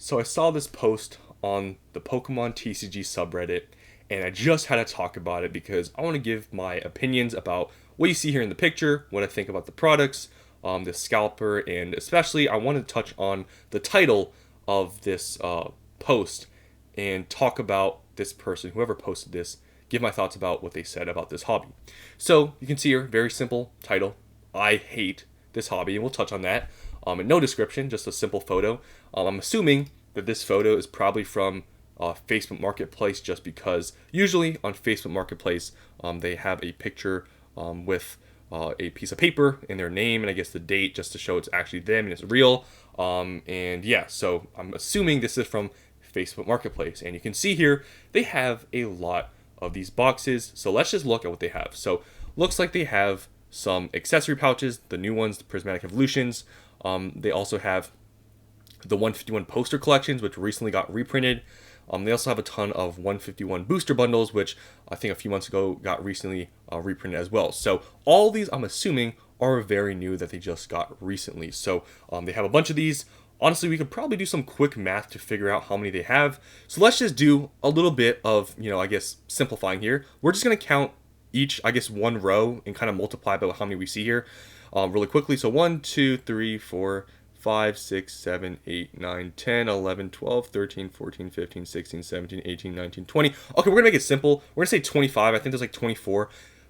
So I saw this post on the Pokemon TCG subreddit, and I just had to talk about it because I want to give my opinions about what you see here in the picture, what I think about the products, the scalper, and especially I want to touch on the title of this post and talk about this person, whoever posted this, give my thoughts about what they said about this hobby. So you can see here, very simple title. I hate this hobby, and we'll touch on that. And no description, just a simple photo. I'm assuming that this photo is probably from Facebook Marketplace, just because usually on Facebook Marketplace they have a picture with a piece of paper and their name and I guess the date, just to show it's actually them and it's real. And yeah, so I'm assuming this is from Facebook Marketplace, and you can see here they have a lot of these boxes. So let's just look at what they have. So looks like they have some accessory pouches, the new ones, the Prismatic Evolutions. They also have the 151 poster collections, which recently got reprinted. They also have a ton of 151 booster bundles, which I think a few months ago got recently reprinted as well. So all these, I'm assuming, are very new that they just got recently. So they have a bunch of these. Honestly, we could probably do some quick math to figure out how many they have. So let's just do a little bit of, I guess, simplifying here. We're just going to count each, I guess, one row and kind of multiply by how many we see here really quickly. So 1, 2, 3, 4, 5, 6, 7, 8, 9, 10, 11, 12, 13, 14, 15, 16, 17, 18, 19, 20. Okay, we're going to make it simple. We're going to say 25. I think there's like 24.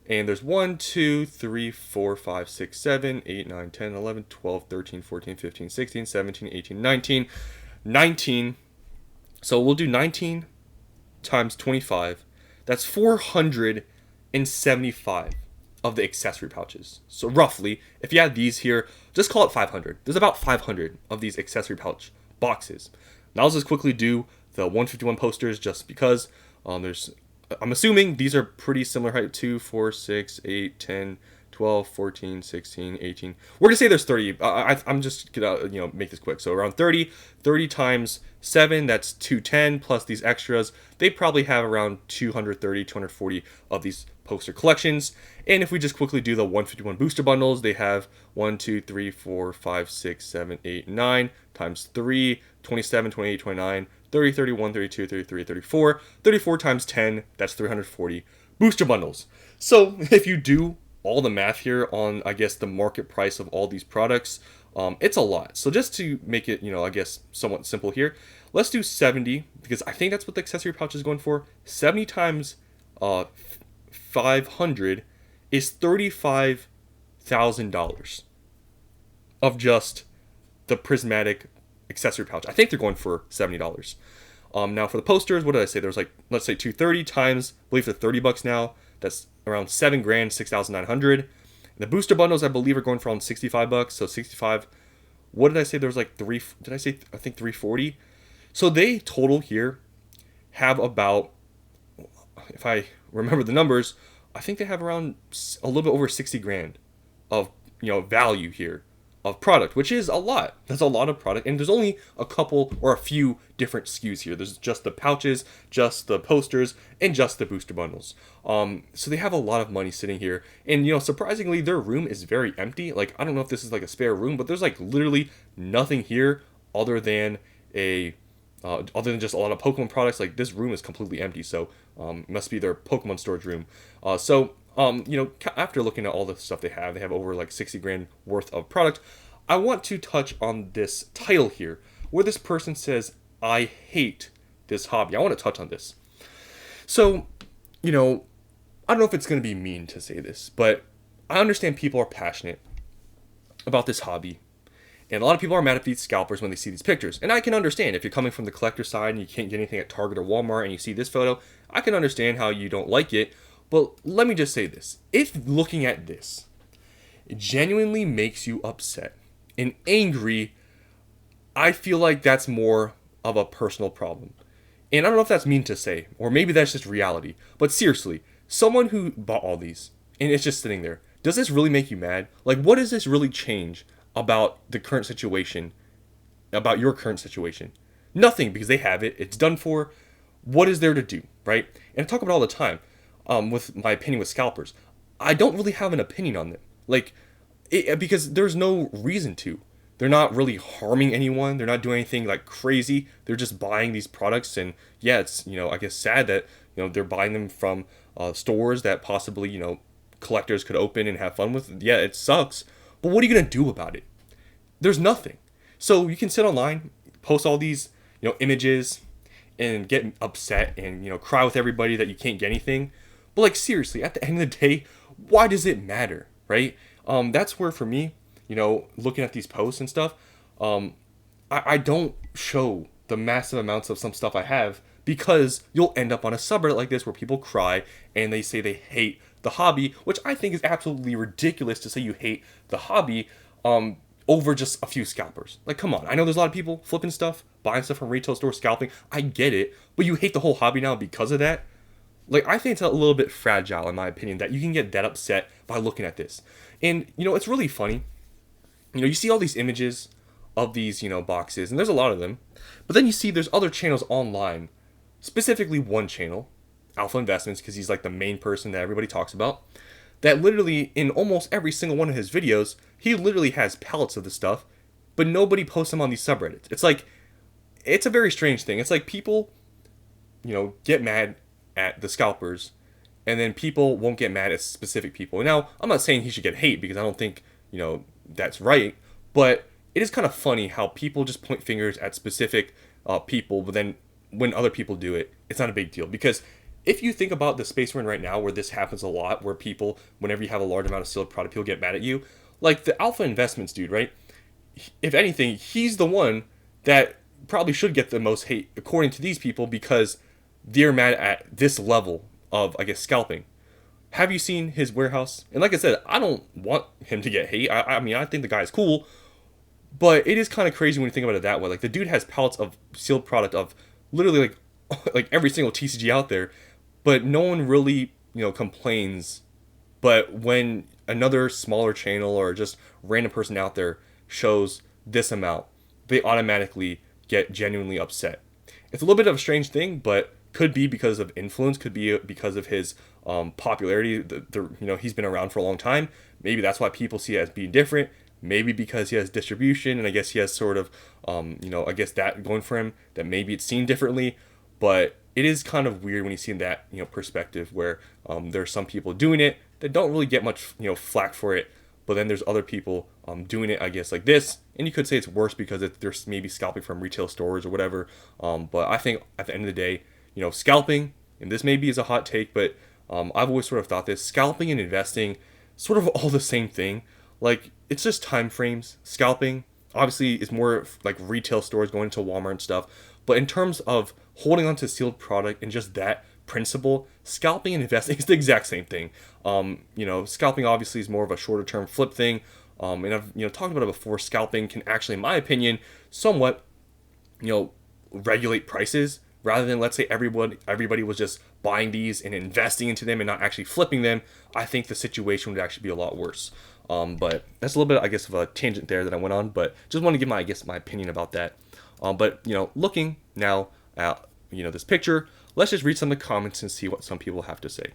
And there's 1, 2, 3, 4, 5, 6, 7, 8, 9, 10, 11, 12, 13, 14, 15, 16, 17, 18, 19. 19. So we'll do 19 times 25. That's 475 of the accessory pouches. So roughly, if you add these here, just call it 500. There's about 500 of these accessory pouch boxes. Now let's just quickly do the 151 posters, just because I'm assuming these are pretty similar height, 2, 4, 6, 8, 10, 12, 14, 16, 18. We're going to say there's 30. I'm just going to make this quick. So around 30. 30 times 7, that's 210, plus these extras. They probably have around 230, 240 of these poster collections. And if we just quickly do the 151 booster bundles, they have 1, 2, 3, 4, 5, 6, 7, 8, 9 times 3, 27, 28, 29, 30, 31, 32, 33, 34. 34 times 10, that's 340 booster bundles. So if you do all the math here on, I guess, the market price of all these products, it's a lot. So just to make it, I guess, somewhat simple here, let's do 70, because I think that's what the accessory pouch is going for. 70 times 500 is $35,000 of just the prismatic accessory pouch. I think they're going for $70. Now for the posters, what did I say? There's like, let's say 230 times, I believe they're $30 now. That's around $7,000, $6,900. The booster bundles, I believe, are going for around $65. So 65. What did I say? There was like three. Did I say? I think 340. So they total here have about, if I remember the numbers, I think they have around a little bit over $60,000 of value here of product, which is a lot. That's a lot of product, and there's only a couple or a few different SKUs here. There's just the pouches, just the posters, and just the booster bundles. So they have a lot of money sitting here, and surprisingly, their room is very empty. Like, I don't know if this is like a spare room, but there's like literally nothing here other than just a lot of Pokemon products. Like, this room is completely empty, so it must be their Pokemon storage room. After looking at all the stuff they have over like $60,000 worth of product. I want to touch on this title here, where this person says, I hate this hobby. I want to touch on this. So, I don't know if it's going to be mean to say this, but I understand people are passionate about this hobby. And a lot of people are mad at these scalpers when they see these pictures. And I can understand if you're coming from the collector side and you can't get anything at Target or Walmart and you see this photo, I can understand how you don't like it. But let me just say this. If looking at this, it genuinely makes you upset and angry, I feel like that's more of a personal problem. And I don't know if that's mean to say, or maybe that's just reality. But seriously, someone who bought all these and it's just sitting there, does this really make you mad? Like, what does this really change about the current situation, about your current situation? Nothing, because they have it. It's done for. What is there to do, right? And I talk about it all the time. With my opinion with scalpers, I don't really have an opinion on them. Like, because there's no reason to. they're not really harming anyone. They're not doing anything like crazy. They're just buying these products, and yeah, it's, I guess sad that they're buying them from stores that possibly collectors could open and have fun with. Yeah, it sucks, but what are you gonna do about it? There's nothing. So you can sit online, post all these images, and get upset and cry with everybody that you can't get anything. But like seriously, at the end of the day, why does it matter, right? That's where for me, looking at these posts and stuff, I don't show the massive amounts of some stuff I have, because you'll end up on a subreddit like this where people cry and they say they hate the hobby, which I think is absolutely ridiculous to say you hate the hobby over just a few scalpers. Like, come on. I know there's a lot of people flipping stuff, buying stuff from retail stores, scalping. I get it. But you hate the whole hobby now because of that? Like, I think it's a little bit fragile, in my opinion, that you can get that upset by looking at this. And, it's really funny. You see all these images of these, boxes, and there's a lot of them. But then you see there's other channels online, specifically one channel, Alpha Investments, because he's like the main person that everybody talks about, that literally in almost every single one of his videos, he literally has pallets of the stuff, but nobody posts them on these subreddits. It's like, it's a very strange thing. It's like people, get mad at the scalpers, and then people won't get mad at specific people. Now, I'm not saying he should get hate, because I don't think, that's right, but it is kind of funny how people just point fingers at specific people, but then when other people do it, it's not a big deal. Because if you think about the space we're in right now, where this happens a lot, where people, whenever you have a large amount of sealed product, people get mad at you. Like the Alpha Investments dude, right? If anything, he's the one that probably should get the most hate, according to these people, because they're mad at this level of, I guess, scalping. Have you seen his warehouse? And like I said, I don't want him to get hate. I mean, I think the guy's cool, but it is kind of crazy when you think about it that way. Like, the dude has pallets of sealed product of literally like every single TCG out there, but no one really complains. But when another smaller channel or just random person out there shows this amount, they automatically get genuinely upset. It's a little bit of a strange thing, but could be because of influence, could be because of his popularity. He's been around for a long time. Maybe that's why people see it as being different. Maybe because he has distribution, and I guess he has sort of, I guess that going for him, that maybe it's seen differently. But it is kind of weird when you see that, perspective, where there are some people doing it that don't really get much, flack for it. But then there's other people doing it, I guess, like this. And you could say it's worse because they're maybe scalping from retail stores or whatever. But I think at the end of the day, scalping, and this maybe is a hot take, but I've always sort of thought this, scalping and investing, sort of all the same thing. Like, it's just time frames. Scalping, obviously, is more like retail stores going to Walmart and stuff. But in terms of holding on to sealed product and just that principle, scalping and investing is the exact same thing. Scalping obviously is more of a shorter term flip thing. And I've talked about it before. Scalping can actually, in my opinion, somewhat regulate prices, rather than, let's say, everybody was just buying these and investing into them and not actually flipping them. I think the situation would actually be a lot worse. But that's a little bit, I guess, of a tangent there that I went on, but just want to give my opinion about that. But looking now at this picture, let's just read some of the comments and see what some people have to say.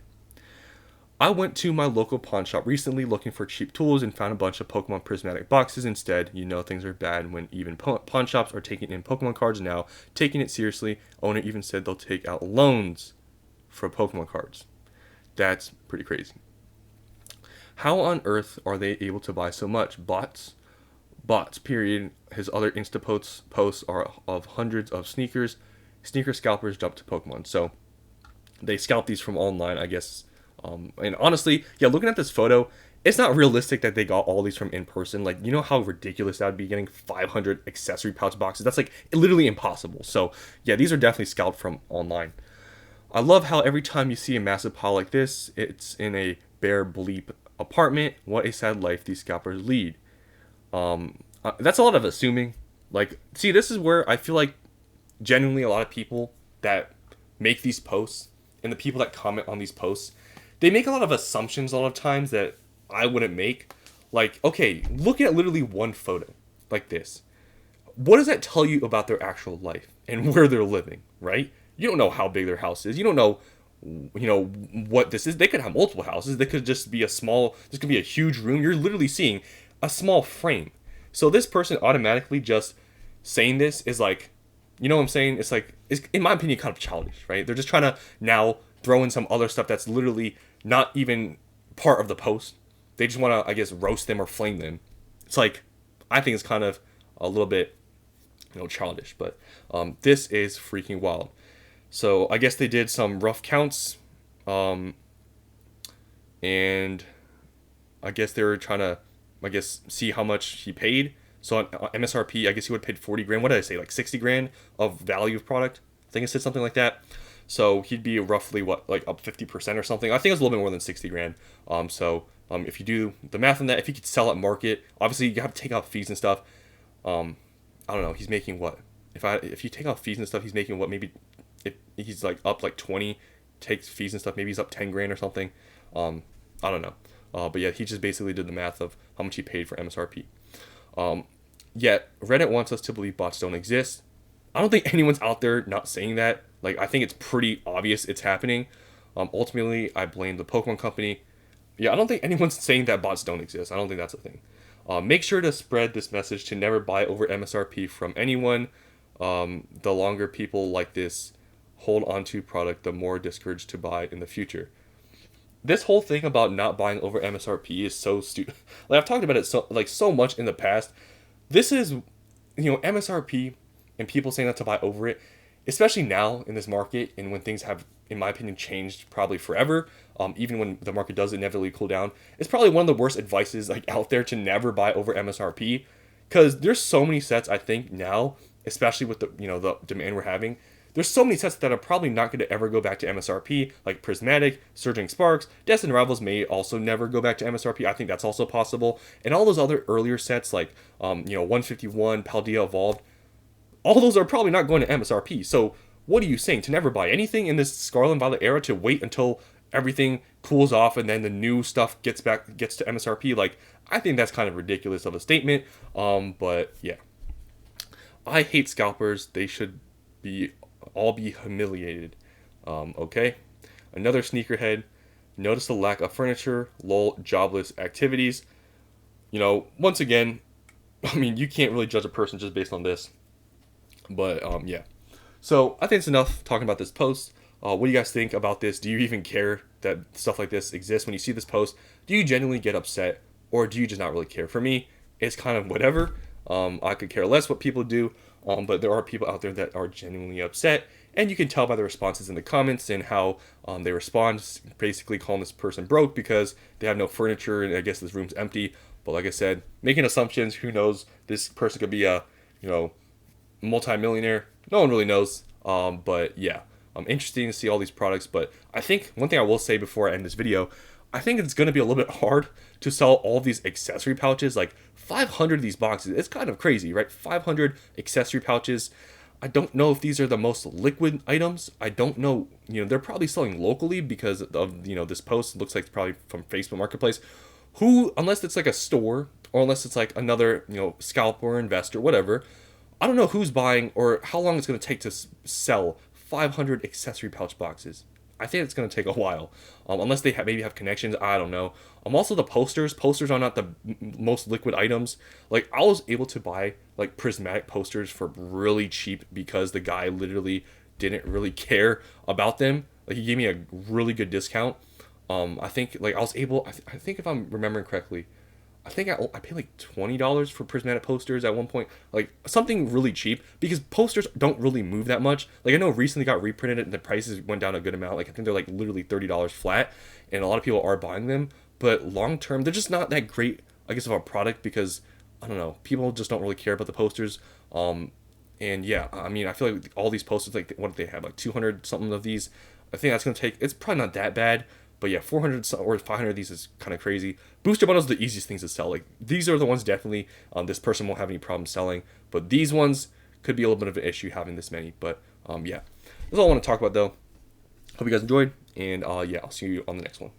I went to my local pawn shop recently looking for cheap tools and found a bunch of Pokemon prismatic boxes instead. Things are bad when even pawn shops are taking in Pokemon cards now, taking it seriously. Owner even said they'll take out loans for Pokemon cards. That's pretty crazy. How on earth are they able to buy so much? Bots, period. His other Insta posts are of hundreds of sneaker scalpers jumped to Pokemon. So they scalp these from online, I guess. And honestly, looking at this photo, it's not realistic that they got all these from in person. Like, how ridiculous that would be, getting 500 accessory pouch boxes. That's like literally impossible. So yeah, these are definitely scalped from online. I love how every time you see a massive pile like this, it's in a bare bleep apartment. What a sad life these scalpers lead. That's a lot of assuming. Like, see, this is where I feel like genuinely a lot of people that make these posts and the people that comment on these posts, they make a lot of assumptions a lot of times that I wouldn't make. Like, okay, look at literally one photo like this. What does that tell you about their actual life and where they're living, right? You don't know how big their house is. You don't know, what this is. They could have multiple houses. They could just be this could be a huge room. You're literally seeing a small frame. So this person automatically just saying this is like, you know what I'm saying? It's like, it's, in my opinion, kind of childish, right? They're just trying to now throw in some other stuff that's literally not even part of the post. They just want to, I guess, roast them or flame them. It's like, I think it's kind of a little bit, childish, but this is freaking wild. So I guess they did some rough counts, and I guess they were trying to, see how much he paid. So on MSRP, I guess he would have paid 40 grand. What did I say? Like 60 grand of value of product. I think I said something like that. So he'd be roughly like up 50% or something. I think it was a little bit more than 60 grand. If you do the math on that, if he could sell at market, obviously you have to take out fees and stuff. I don't know. He's making what? If you take out fees and stuff, he's making what? Maybe if he's like up like 20, takes fees and stuff, maybe he's up 10 grand or something. I don't know. But yeah, he just basically did the math of how much he paid for MSRP. Yet Reddit wants us to believe bots don't exist. I don't think anyone's out there not saying that. Like, I think it's pretty obvious it's happening. Ultimately, I blame the Pokemon Company. Yeah, I don't think anyone's saying that bots don't exist. I don't think that's a thing. Make sure to spread this message to never buy over MSRP from anyone. The longer people like this hold onto product, the more discouraged to buy in the future. This whole thing about not buying over MSRP is so stupid. Like, I've talked about it so much in the past. This is, MSRP and people saying not to buy over it, especially now in this market and when things have, in my opinion, changed probably forever. Even when the market does inevitably cool down, it's probably one of the worst advices like out there to never buy over MSRP, because there's so many sets I think now, especially with the the demand we're having. There's so many sets that are probably not going to ever go back to MSRP, like Prismatic, Surging Sparks, Destined Rivals may also never go back to MSRP. I think that's also possible. And all those other earlier sets like 151, Paldea Evolved, all those are probably not going to MSRP. So what are you saying? To never buy anything in this Scarlet and Violet era, to wait until everything cools off and then the new stuff gets to MSRP? Like, I think that's kind of ridiculous of a statement. But yeah. I hate scalpers. They should all be humiliated. Okay? Another sneakerhead. Notice the lack of furniture. Lol, jobless activities. Once again, I mean, you can't really judge a person just based on this. But yeah. So I think it's enough talking about this post. What do you guys think about this? Do you even care that stuff like this exists? When you see this post, do you genuinely get upset, or do you just not really care? For me, it's kind of whatever. I could care less what people do, but there are people out there that are genuinely upset, and you can tell by the responses in the comments and how they respond, basically calling this person broke because they have no furniture and I guess this room's empty. But like I said, making assumptions, who knows? This person could be a multi-millionaire. No one really knows. But yeah, interesting to see all these products. But I think one thing I will say before I end this video, I think it's going to be a little bit hard to sell all these accessory pouches. Like 500 of these boxes, it's kind of crazy, right? 500 accessory pouches. I don't know if these are the most liquid items. I don't know. They're probably selling locally because of this post. It looks like it's probably from Facebook Marketplace. Unless it's like a store, or unless it's like another scalper or investor, whatever. I don't know who's buying or how long it's going to take to sell 500 accessory pouch boxes. I think it's going to take a while, unless they maybe have connections. I don't know. Also, the posters are not the most liquid items. Like, I was able to buy like prismatic posters for really cheap because the guy literally didn't really care about them. Like, he gave me a really good discount. I think like I was able. I think if I'm remembering correctly, I think I paid like $20 for prismatic posters at one point, like something really cheap, because posters don't really move that much. Like, I know recently got reprinted and the prices went down a good amount. Like, I think they're like literally $30 flat, and a lot of people are buying them. But long term, they're just not that great, I guess, of a product, because I don't know, people just don't really care about the posters. And yeah, I mean, I feel like all these posters, like, what do they have, like 200 something of these? I think that's gonna take. It's probably not that bad. But yeah, 400 or 500 of these is kind of crazy. Booster bundles are the easiest things to sell. Like, these are the ones definitely this person won't have any problem selling. But these ones could be a little bit of an issue having this many. But yeah, that's all I want to talk about though. Hope you guys enjoyed. And yeah, I'll see you on the next one.